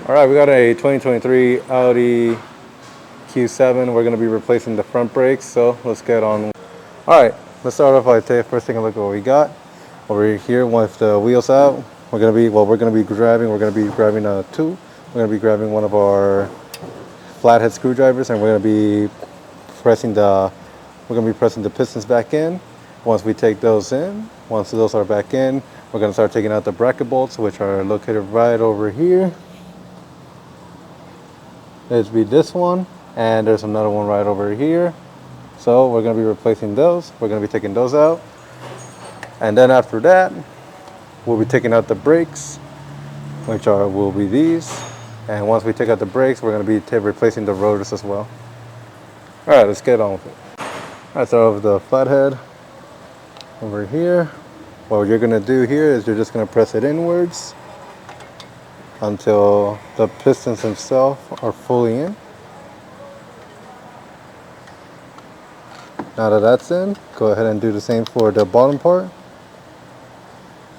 All right, we got a 2023 Audi Q7. We're going to be replacing the front brakes, so let's get on. All right, let's start off by first taking a look at what we got over here. With the wheels out, we're going to be grabbing a tool. We're going to be grabbing one of our flathead screwdrivers, and we're going to be pressing the pistons back in. Once we take those in, once those are back in, we're going to start taking out the bracket bolts, which are located right over here. There's be this one, and there's another one right over here. So we're going to be replacing those. We're going to be taking those out, and then after that, we'll be taking out the brakes, which will be these. And once we take out the brakes, we're going to be replacing the rotors as well. All right, let's get on with it. All right, so over the flathead over here, what you're going to do here is you're just going to press it inwards until the pistons themselves are fully in. Now that that's in, go ahead and do the same for the bottom part.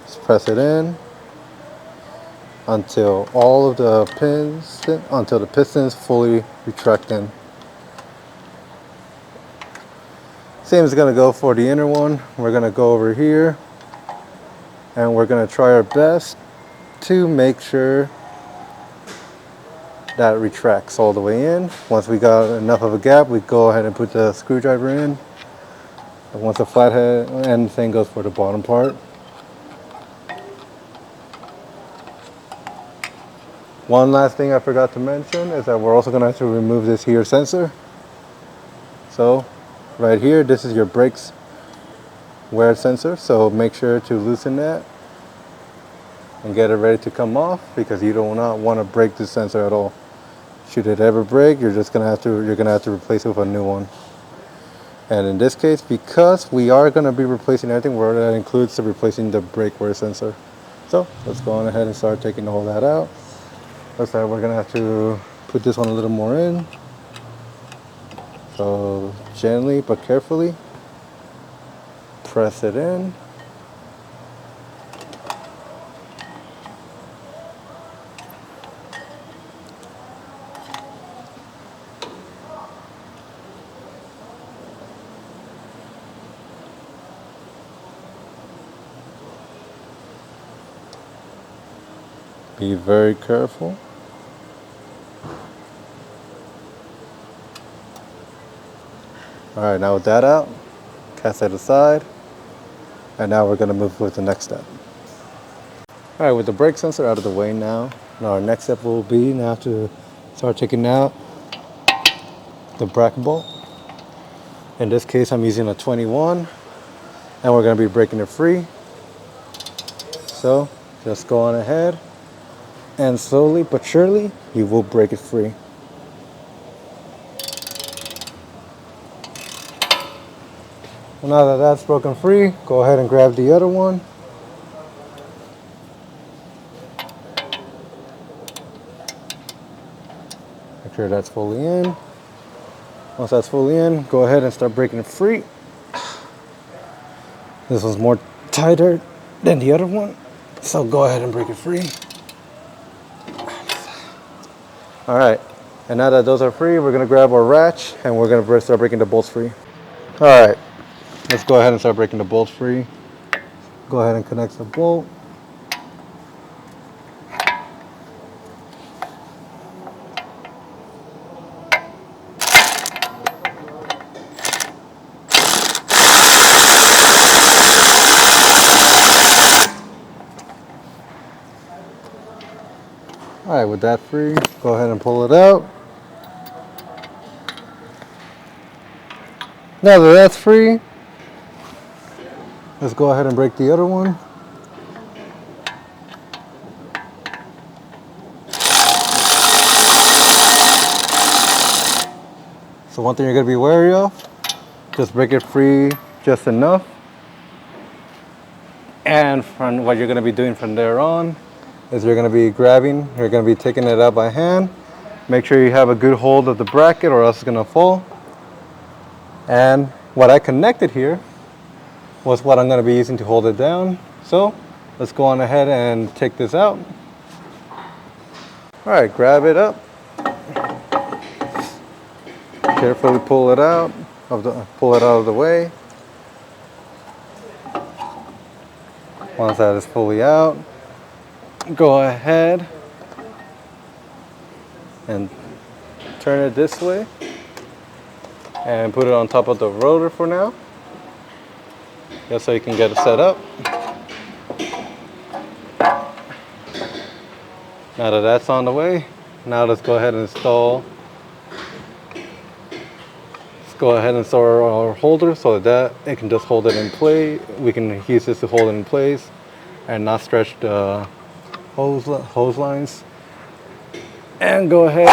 Just press it in until all of the until the pistons fully retract in. Same is going to go for the inner one. We're going to go over here and we're going to try our best to make sure that retracts all the way in. Once we got enough of a gap, we go ahead and put the screwdriver in. And once the flathead and thing goes for the bottom part. One last thing I forgot to mention is that we're also going to have to remove this here sensor. So right here, this is your brakes wear sensor, so make sure to loosen that and get it ready to come off, because you do not want to break this sensor at all. Should it ever break, you're gonna have to replace it with a new one. And in this case, because we are going to be replacing everything, that includes replacing the brake wear sensor. So let's go on ahead and start taking all that out. Looks like we're going to have to put this one a little more in. So gently but carefully press it in. Be very careful. Alright, now with that out, cast that aside, and now we're going to move with the next step. Alright, with the brake sensor out of the way now our next step will be now to start taking out the bracket bolt. In this case, I'm using a 21, and we're going to be breaking it free. So just go on ahead, and slowly but surely, you will break it free. Well, now that that's broken free, go ahead and grab the other one. Make sure that's fully in. Once that's fully in, go ahead and start breaking it free. This one's more tighter than the other one, so go ahead and break it free. All right, and now that those are free, we're gonna grab our ratchet and we're gonna start breaking the bolts free. All right, let's go ahead and start breaking the bolts free. Go ahead and connect the bolt. All right, with that free, go ahead and pull it out. Now that that's free, let's go ahead and break the other one. So one thing you're going to be wary of, just break it free just enough. And from what you're going to be doing from there on is you're going to be taking it out by hand. Make sure you have a good hold of the bracket or else it's going to fall. And what I connected here was what I'm going to be using to hold it down. So let's go on ahead and take this out. All right, grab it up. Carefully pull it out of the way. Once that is fully out, go ahead and turn it this way and put it on top of the rotor for now, just so you can get it set up. Now that that's on the way, now let's go ahead and install our holder so that it can just hold it in place. We can use this to hold it in place and not stretch the hose lines. And go ahead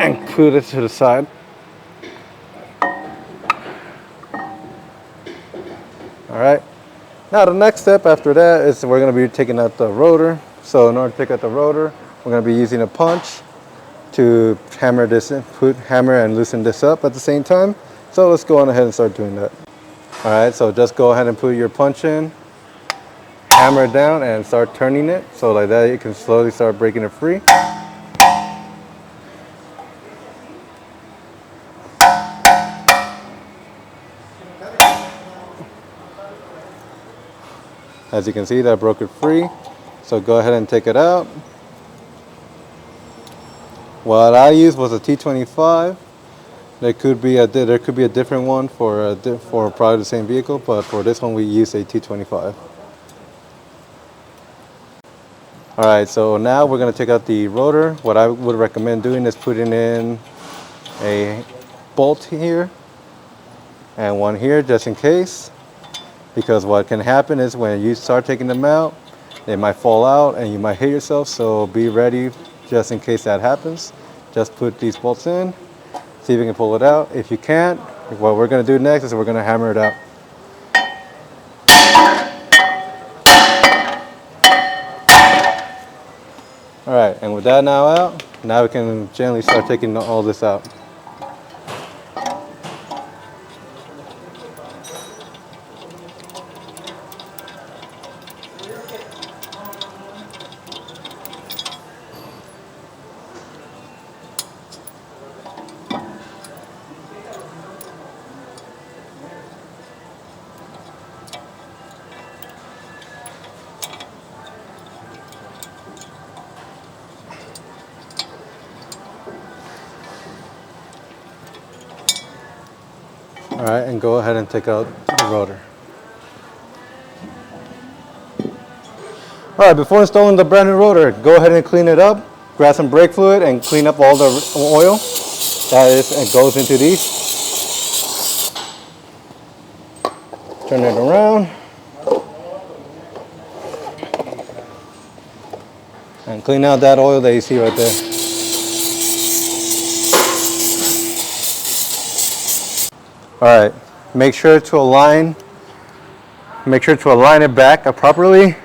and put it to the side. All right. Now the next step after that is we're going to be taking out the rotor. So in order to take out the rotor, we're going to be using a punch to hammer this in, hammer and loosen this up at the same time. So let's go on ahead and start doing that. All right, so just go ahead and put your punch in, hammer it down and start turning it. So like that, you can slowly start breaking it free. As you can see, that broke it free. So go ahead and take it out. What I used was a T25. There could be a different one for probably the same vehicle, but for this one we use a T25. All right, so now we're going to take out the rotor. What I would recommend doing is putting in a bolt here and one here just in case, because what can happen is when you start taking them out, they might fall out and you might hit yourself, so be ready just in case that happens. Just put these bolts in, see if you can pull it out. If you can't, what we're going to do next is we're going to hammer it out. All right, and with that now out, now we can gently start taking all this out. All right, and go ahead and take out the rotor. All right, before installing the brand new rotor, go ahead and clean it up. Grab some brake fluid and clean up all the oil that goes into these. Turn it around. And clean out that oil that you see right there. All right, make sure to align it back properly.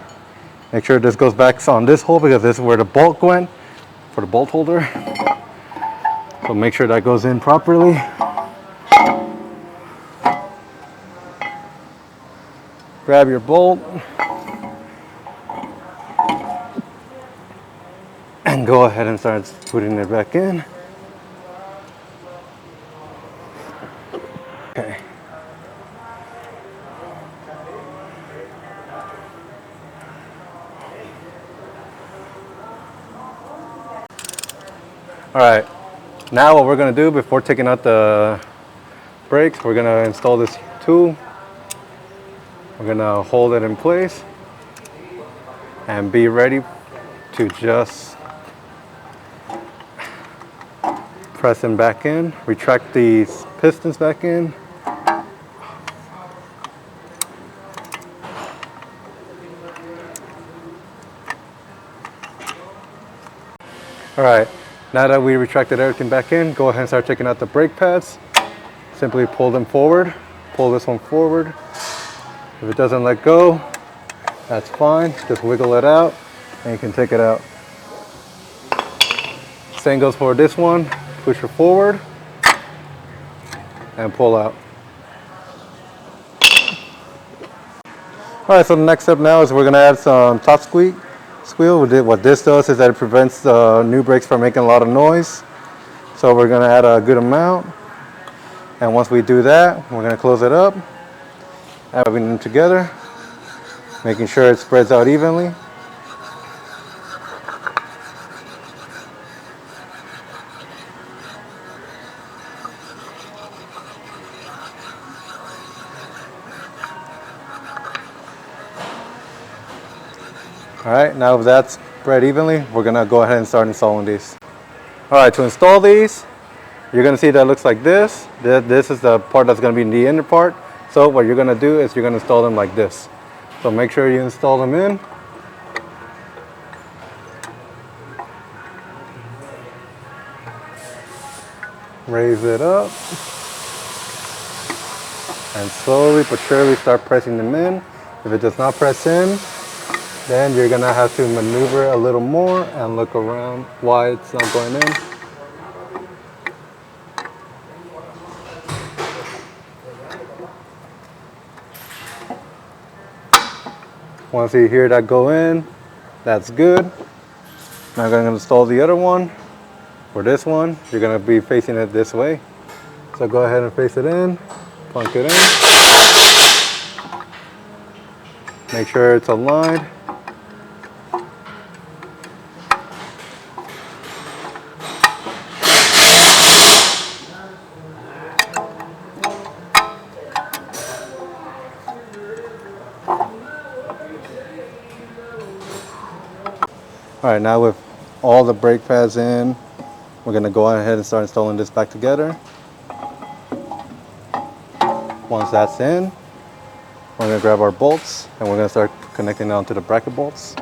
Make sure this goes back on this hole because this is where the bolt went for the bolt holder. So make sure that goes in properly. Grab your bolt and go ahead and start putting it back in. Okay. All right, now what we're gonna do before taking out the brakes, we're gonna install this tool. We're gonna hold it in place and be ready to just press them back in, retract these pistons back in. All right, now that we retracted everything back in, go ahead and start taking out the brake pads. Simply pull them forward, pull this one forward. If it doesn't let go, that's fine. Just wiggle it out and you can take it out. Same goes for this one. Push it forward and pull out. All right, so the next step now is we're gonna add some top squeak squeal. What this does is that it prevents the new brakes from making a lot of noise. So we're going to add a good amount. And once we do that, we're going to close it up, adding them together, making sure it spreads out evenly. Alright, now if that's spread evenly, we're going to go ahead and start installing these. Alright, to install these, you're going to see that it looks like this. This is the part that's going to be in the inner part. So what you're going to do is you're going to install them like this. So make sure you install them in. Raise it up. And slowly but surely start pressing them in. If it does not press in, then you're going to have to maneuver a little more and look around why it's not going in. Once you hear that go in, that's good. Now I'm going to install the other one. For this one, you're going to be facing it this way. So go ahead and face it in, plunk it in. Make sure it's aligned. All right, now with all the brake pads in, we're going to go ahead and start installing this back together. Once that's in, we're going to grab our bolts and we're going to start connecting it onto the bracket bolts.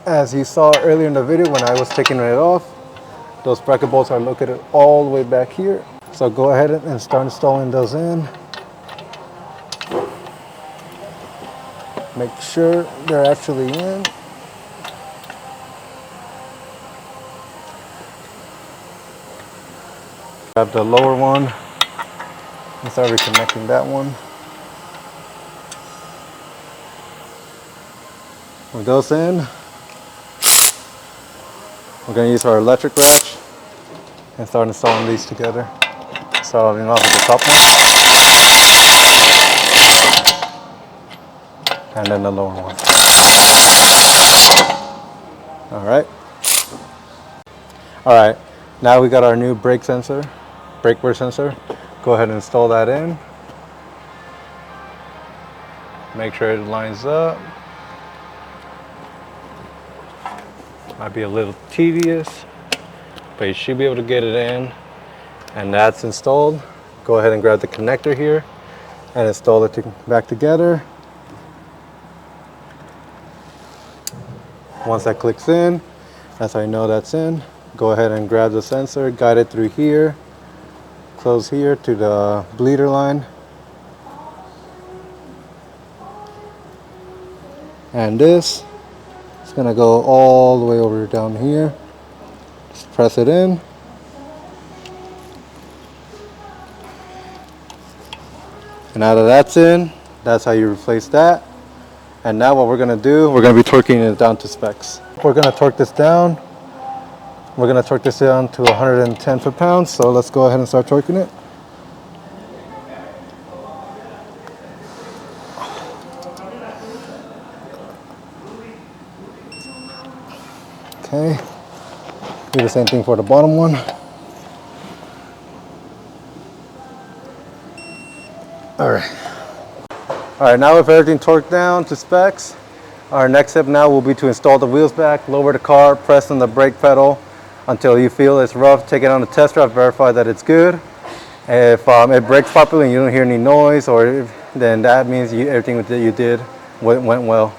As you saw earlier in the video when I was taking it off, those bracket bolts are located all the way back here. So go ahead and start installing those in. Make sure they're actually in. Grab the lower one and start reconnecting that one. With those in, we're going to use our electric wrench and start installing these together. Starting off with the top one, and then the lower one. All right, now we got our new brake sensor, brake wear sensor. Go ahead and install that in. Make sure it lines up. Might be a little tedious, but you should be able to get it in. And that's installed. Go ahead and grab the connector here and install it back together. Once that clicks in, that's how you know that's in. Go ahead and grab the sensor, guide it through here, close here to the bleeder line. And this is going to go all the way over down here. Just press it in. And now that that's in, that's how you replace that. And now what we're going to do, we're going to be torquing it down to specs. We're going to torque this down. We're going to torque this down to 110 foot-pounds. So let's go ahead and start torquing it. Okay. Do the same thing for the bottom one. All right. All right, now with everything torqued down to specs, our next step now will be to install the wheels back, lower the car, press on the brake pedal until you feel it's rough. Take it on the test drive, verify that it's good. If it brakes properly and you don't hear any noise, then that means everything that you did went well.